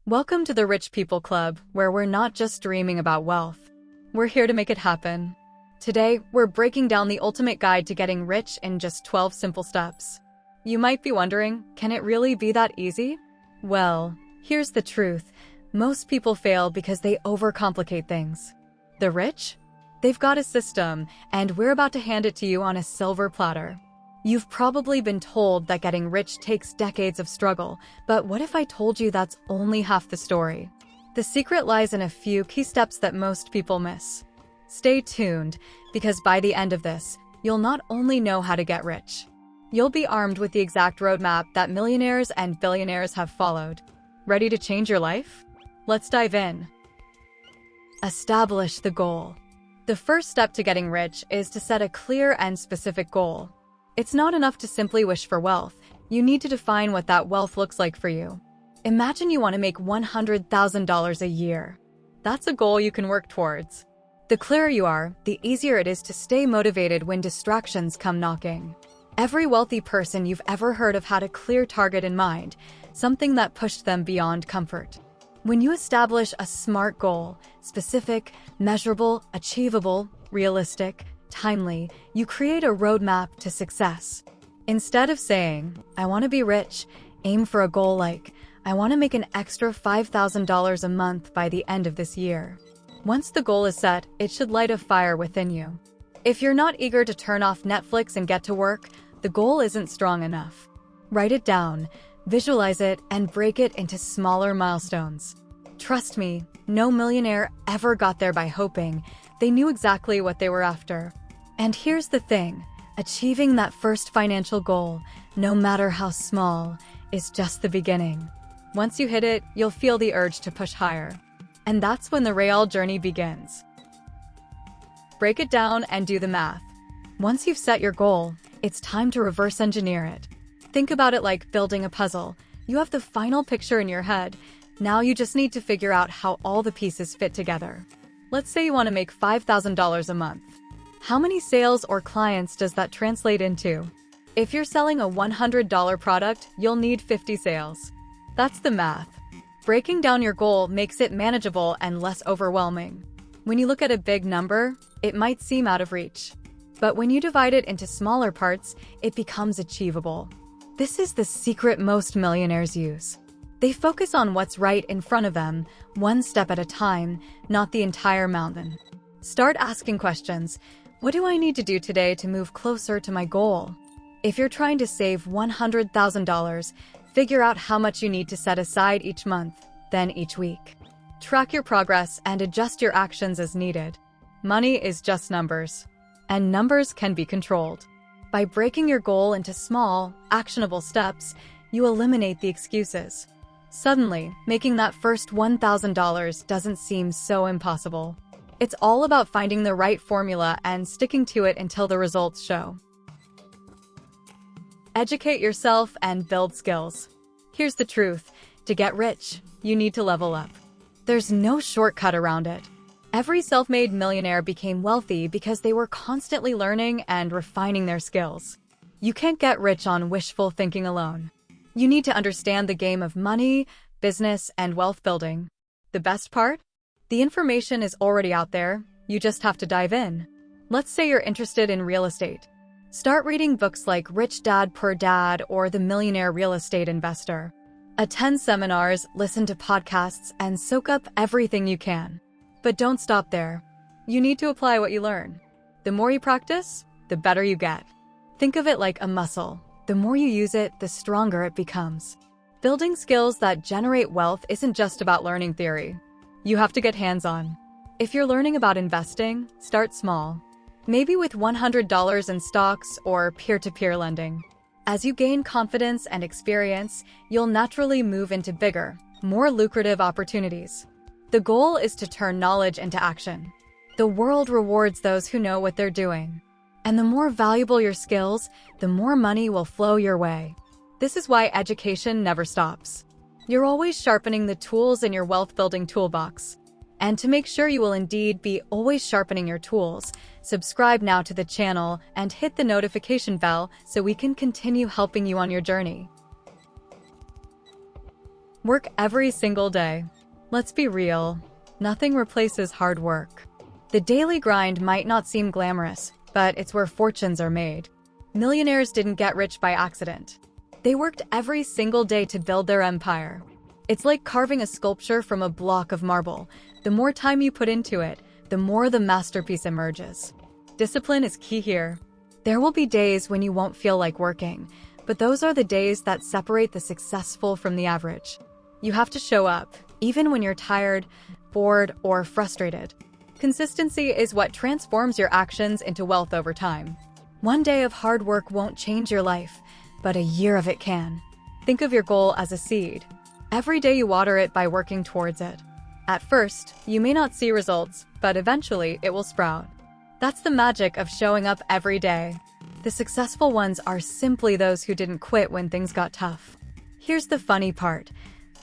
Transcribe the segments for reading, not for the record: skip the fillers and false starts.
Welcome to the Rich People Club, where we're not just dreaming about wealth. We're here to make it happen. Today, we're breaking down the ultimate guide to getting rich in just 12 simple steps. You might be wondering, can it really be that easy? Well, here's the truth. Most people fail because they overcomplicate things. The rich? They've got a system, and we're about to hand it to you on a silver platter. You've probably been told that getting rich takes decades of struggle, but what if I told you that's only half the story? The secret lies in a few key steps that most people miss. Stay tuned, because by the end of this, you'll not only know how to get rich, you'll be armed with the exact roadmap that millionaires and billionaires have followed. Ready to change your life? Let's dive in. Establish the goal. The first step to getting rich is to set a clear and specific goal. It's not enough to simply wish for wealth. You need to define what that wealth looks like for you. Imagine you want to make $100,000 a year. That's a goal you can work towards. The clearer you are, the easier it is to stay motivated when distractions come knocking. Every wealthy person you've ever heard of had a clear target in mind, something that pushed them beyond comfort. When you establish a SMART goal, specific, measurable, achievable, realistic, timely, you create a roadmap to success. Instead of saying, I want to be rich, aim for a goal like, I want to make an extra $5,000 a month by the end of this year. Once the goal is set, it should light a fire within you. If you're not eager to turn off Netflix and get to work, the goal isn't strong enough. Write it down, visualize it, and break it into smaller milestones. Trust me, no millionaire ever got there by hoping. They knew exactly what they were after. And here's the thing, achieving that first financial goal, no matter how small, is just the beginning. Once you hit it, you'll feel the urge to push higher. And that's when the real journey begins. Break it down and do the math. Once you've set your goal, it's time to reverse engineer it. Think about it like building a puzzle. You have the final picture in your head. Now you just need to figure out how all the pieces fit together. Let's say you want to make $5,000 a month. How many sales or clients does that translate into? If you're selling a $100 product, you'll need 50 sales. That's the math. Breaking down your goal makes it manageable and less overwhelming. When you look at a big number, it might seem out of reach. But when you divide it into smaller parts, it becomes achievable. This is the secret most millionaires use. They focus on what's right in front of them, one step at a time, not the entire mountain. Start asking questions. What do I need to do today to move closer to my goal? If you're trying to save $100,000, figure out how much you need to set aside each month, then each week. Track your progress and adjust your actions as needed. Money is just numbers, and numbers can be controlled. By breaking your goal into small, actionable steps, you eliminate the excuses. Suddenly, making that first $1,000 doesn't seem so impossible. It's all about finding the right formula and sticking to it until the results show. Educate yourself and build skills. Here's the truth. To get rich, you need to level up. There's no shortcut around it. Every self-made millionaire became wealthy because they were constantly learning and refining their skills. You can't get rich on wishful thinking alone. You need to understand the game of money, business, and wealth building. The best part? The information is already out there. You just have to dive in. Let's say you're interested in real estate. Start reading books like Rich Dad Poor Dad or The Millionaire Real Estate Investor. Attend seminars, listen to podcasts, and soak up everything you can. But don't stop there. You need to apply what you learn. The more you practice, the better you get. Think of it like a muscle. The more you use it, the stronger it becomes. Building skills that generate wealth isn't just about learning theory. You have to get hands-on. If you're learning about investing, start small. Maybe with $100 in stocks or peer-to-peer lending. As you gain confidence and experience, you'll naturally move into bigger, more lucrative opportunities. The goal is to turn knowledge into action. The world rewards those who know what they're doing. And the more valuable your skills, the more money will flow your way. This is why education never stops. You're always sharpening the tools in your wealth-building toolbox. And to make sure you will indeed be always sharpening your tools, subscribe now to the channel and hit the notification bell so we can continue helping you on your journey. Work every single day. Let's be real, nothing replaces hard work. The daily grind might not seem glamorous, but it's where fortunes are made. Millionaires didn't get rich by accident. They worked every single day to build their empire. It's like carving a sculpture from a block of marble. The more time you put into it, the more the masterpiece emerges. Discipline is key here. There will be days when you won't feel like working, but those are the days that separate the successful from the average. You have to show up, even when you're tired, bored, or frustrated. Consistency is what transforms your actions into wealth over time. One day of hard work won't change your life, but a year of it can. Think of your goal as a seed. Every day you water it by working towards it. At first, you may not see results, but eventually it will sprout. That's the magic of showing up every day. The successful ones are simply those who didn't quit when things got tough. Here's the funny part.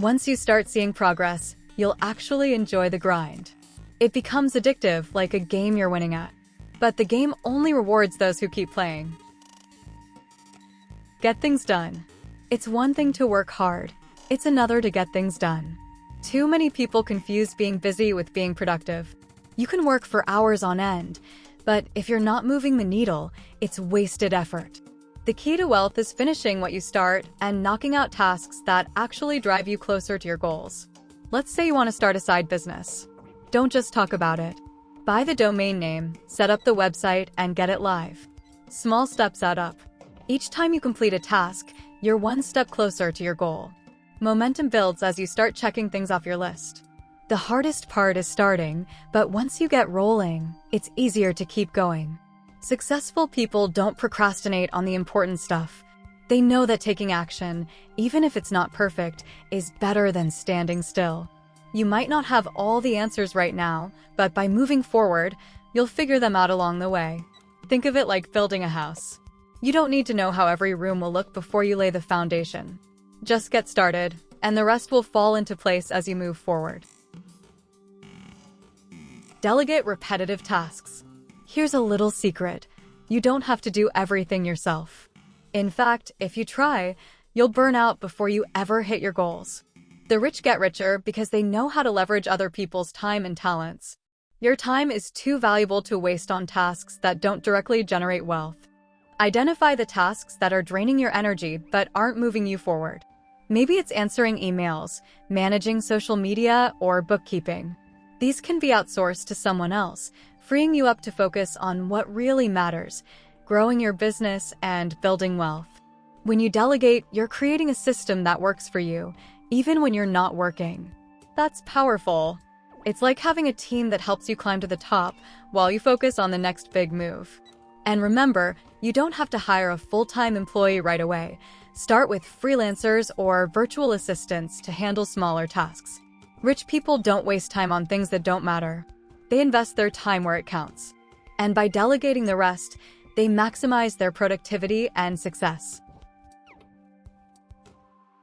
Once you start seeing progress, you'll actually enjoy the grind. It becomes addictive, like a game you're winning at. But the game only rewards those who keep playing. Get things done. It's one thing to work hard. It's another to get things done. Too many people confuse being busy with being productive. You can work for hours on end, but if you're not moving the needle, it's wasted effort. The key to wealth is finishing what you start and knocking out tasks that actually drive you closer to your goals. Let's say you want to start a side business. Don't just talk about it. Buy the domain name, set up the website, and get it live. Small steps add up. Each time you complete a task, you're one step closer to your goal. Momentum builds as you start checking things off your list. The hardest part is starting, but once you get rolling, it's easier to keep going. Successful people don't procrastinate on the important stuff. They know that taking action, even if it's not perfect, is better than standing still. You might not have all the answers right now, but by moving forward, you'll figure them out along the way. Think of it like building a house. You don't need to know how every room will look before you lay the foundation. Just get started, and the rest will fall into place as you move forward. Delegate repetitive tasks. Here's a little secret. You don't have to do everything yourself. In fact, if you try, you'll burn out before you ever hit your goals. The rich get richer because they know how to leverage other people's time and talents. Your time is too valuable to waste on tasks that don't directly generate wealth. Identify the tasks that are draining your energy but aren't moving you forward. Maybe it's answering emails, managing social media, or bookkeeping. These can be outsourced to someone else, freeing you up to focus on what really matters, growing your business and building wealth. When you delegate, you're creating a system that works for you, even when you're not working. That's powerful. It's like having a team that helps you climb to the top while you focus on the next big move. And remember, you don't have to hire a full-time employee right away. Start with freelancers or virtual assistants to handle smaller tasks. Rich people don't waste time on things that don't matter. They invest their time where it counts. And by delegating the rest, they maximize their productivity and success.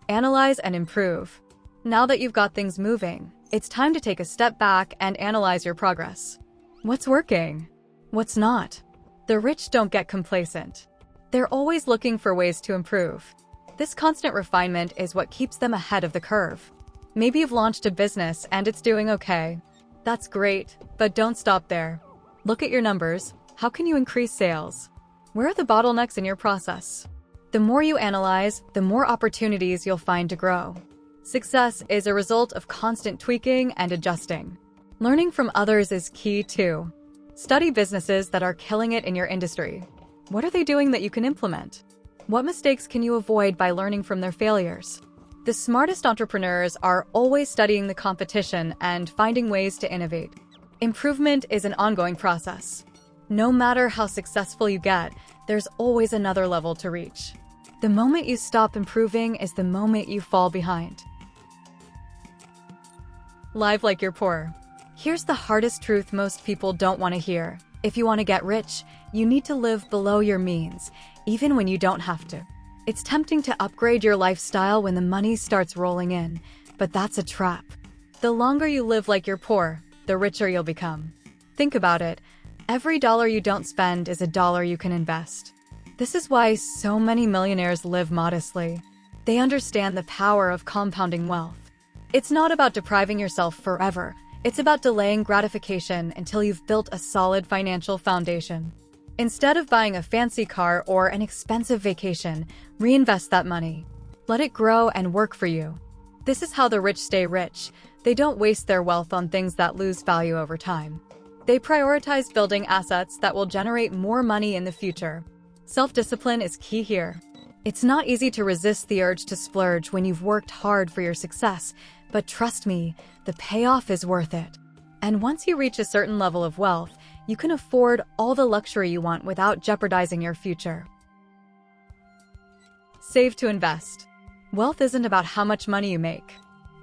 Analyze and improve. Now that you've got things moving, it's time to take a step back and analyze your progress. What's working? What's not? The rich don't get complacent. They're always looking for ways to improve. This constant refinement is what keeps them ahead of the curve. Maybe you've launched a business and it's doing okay. That's great, but don't stop there. Look at your numbers. How can you increase sales? Where are the bottlenecks in your process? The more you analyze, the more opportunities you'll find to grow. Success is a result of constant tweaking and adjusting. Learning from others is key too. Study businesses that are killing it in your industry. What are they doing that you can implement? What mistakes can you avoid by learning from their failures? The smartest entrepreneurs are always studying the competition and finding ways to innovate. Improvement is an ongoing process. No matter how successful you get, there's always another level to reach. The moment you stop improving is the moment you fall behind. Live like you're poor. Here's the hardest truth most people don't want to hear. If you want to get rich, you need to live below your means, even when you don't have to. It's tempting to upgrade your lifestyle when the money starts rolling in, but that's a trap. The longer you live like you're poor, the richer you'll become. Think about it. Every dollar you don't spend is a dollar you can invest. This is why so many millionaires live modestly. They understand the power of compounding wealth. It's not about depriving yourself forever. It's about delaying gratification until you've built a solid financial foundation. Instead of buying a fancy car or an expensive vacation, reinvest that money. Let it grow and work for you. This is how the rich stay rich. They don't waste their wealth on things that lose value over time. They prioritize building assets that will generate more money in the future. Self-discipline is key here. It's not easy to resist the urge to splurge when you've worked hard for your success, but trust me, the payoff is worth it. And once you reach a certain level of wealth, you can afford all the luxury you want without jeopardizing your future. Save to invest. Wealth isn't about how much money you make.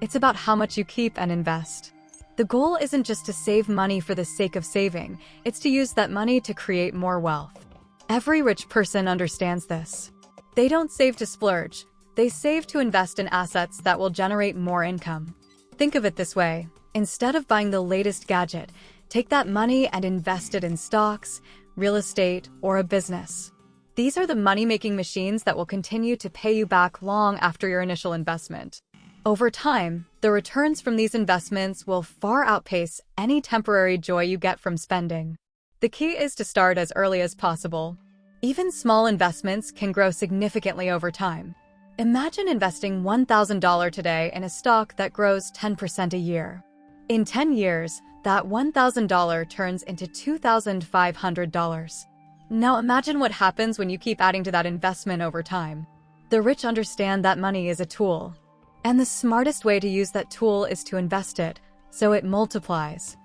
It's about how much you keep and invest. The goal isn't just to save money for the sake of saving, it's to use that money to create more wealth. Every rich person understands this. They don't save to splurge. They save to invest in assets that will generate more income. Think of it this way. Instead of buying the latest gadget, take that money and invest it in stocks, real estate, or a business. These are the money-making machines that will continue to pay you back long after your initial investment. Over time, the returns from these investments will far outpace any temporary joy you get from spending. The key is to start as early as possible. Even small investments can grow significantly over time. Imagine investing $1,000 today in a stock that grows 10% a year. In 10 years, that $1,000 turns into $2,500. Now imagine what happens when you keep adding to that investment over time. The rich understand that money is a tool, and the smartest way to use that tool is to invest it, so it multiplies.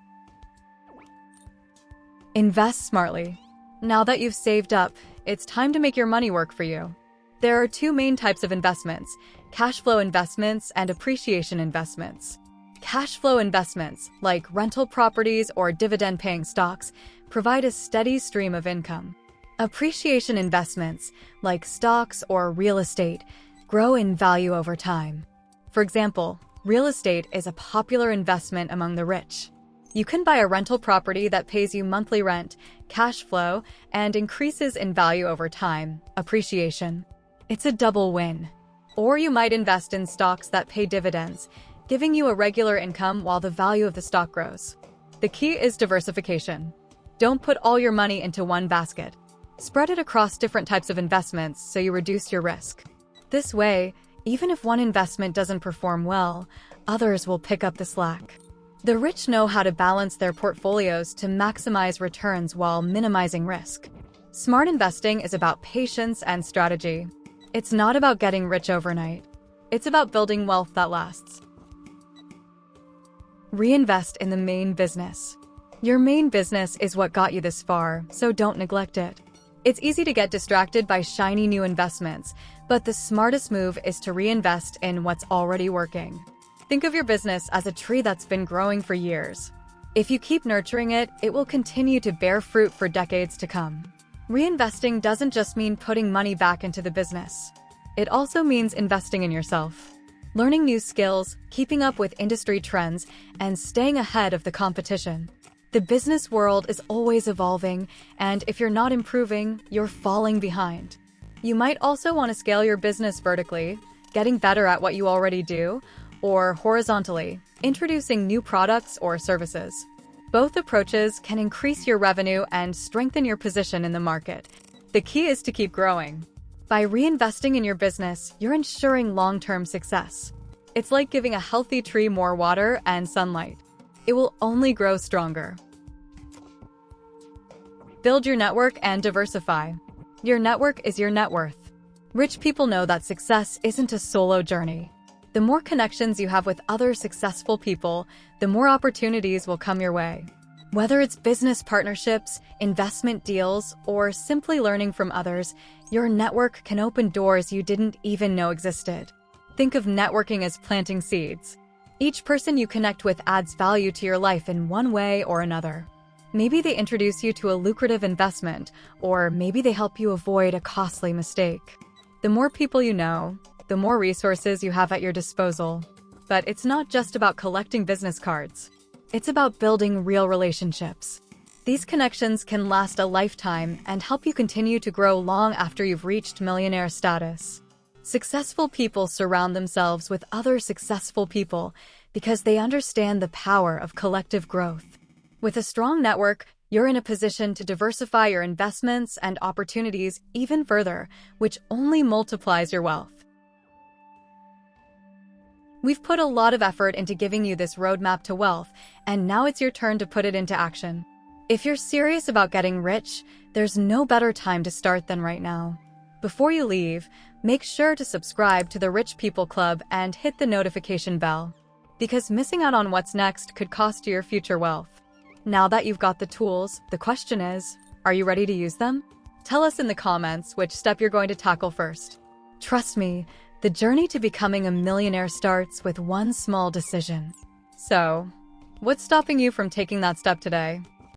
Invest smartly. Now that you've saved up, it's time to make your money work for you. There are two main types of investments: cash flow investments and appreciation investments. Cash flow investments, like rental properties or dividend-paying stocks, provide a steady stream of income. Appreciation investments, like stocks or real estate, grow in value over time. For example, real estate is a popular investment among the rich. You can buy a rental property that pays you monthly rent, cash flow, and increases in value over time, appreciation. It's a double win. Or you might invest in stocks that pay dividends, giving you a regular income while the value of the stock grows. The key is diversification. Don't put all your money into one basket. Spread it across different types of investments so you reduce your risk. This way, even if one investment doesn't perform well, others will pick up the slack. The rich know how to balance their portfolios to maximize returns while minimizing risk. Smart investing is about patience and strategy. It's not about getting rich overnight. It's about building wealth that lasts. Reinvest in the main business. Your main business is what got you this far, so don't neglect it. It's easy to get distracted by shiny new investments, but the smartest move is to reinvest in what's already working. Think of your business as a tree that's been growing for years. If you keep nurturing it, it will continue to bear fruit for decades to come. Reinvesting doesn't just mean putting money back into the business. It also means investing in yourself. Learning new skills, keeping up with industry trends, and staying ahead of the competition. The business world is always evolving, and if you're not improving, you're falling behind. You might also want to scale your business vertically, getting better at what you already do, or horizontally, introducing new products or services. Both approaches can increase your revenue and strengthen your position in the market. The key is to keep growing. By reinvesting in your business, you're ensuring long-term success. It's like giving a healthy tree more water and sunlight. It will only grow stronger. Build your network and diversify. Your network is your net worth. Rich people know that success isn't a solo journey. The more connections you have with other successful people, the more opportunities will come your way. Whether it's business partnerships, investment deals, or simply learning from others, your network can open doors you didn't even know existed. Think of networking as planting seeds. Each person you connect with adds value to your life in one way or another. Maybe they introduce you to a lucrative investment, or maybe they help you avoid a costly mistake. The more people you know, the more resources you have at your disposal. But it's not just about collecting business cards. It's about building real relationships. These connections can last a lifetime and help you continue to grow long after you've reached millionaire status. Successful people surround themselves with other successful people because they understand the power of collective growth. With a strong network, you're in a position to diversify your investments and opportunities even further, which only multiplies your wealth. We've put a lot of effort into giving you this roadmap to wealth, and now it's your turn to put it into action. If you're serious about getting rich, there's no better time to start than right now. Before you leave, make sure to subscribe to the Rich People Club and hit the notification bell, because missing out on what's next could cost you your future wealth. Now that you've got the tools, the question is, are you ready to use them? Tell us in the comments which step you're going to tackle first. Trust me, the journey to becoming a millionaire starts with one small decision. So, what's stopping you from taking that step today?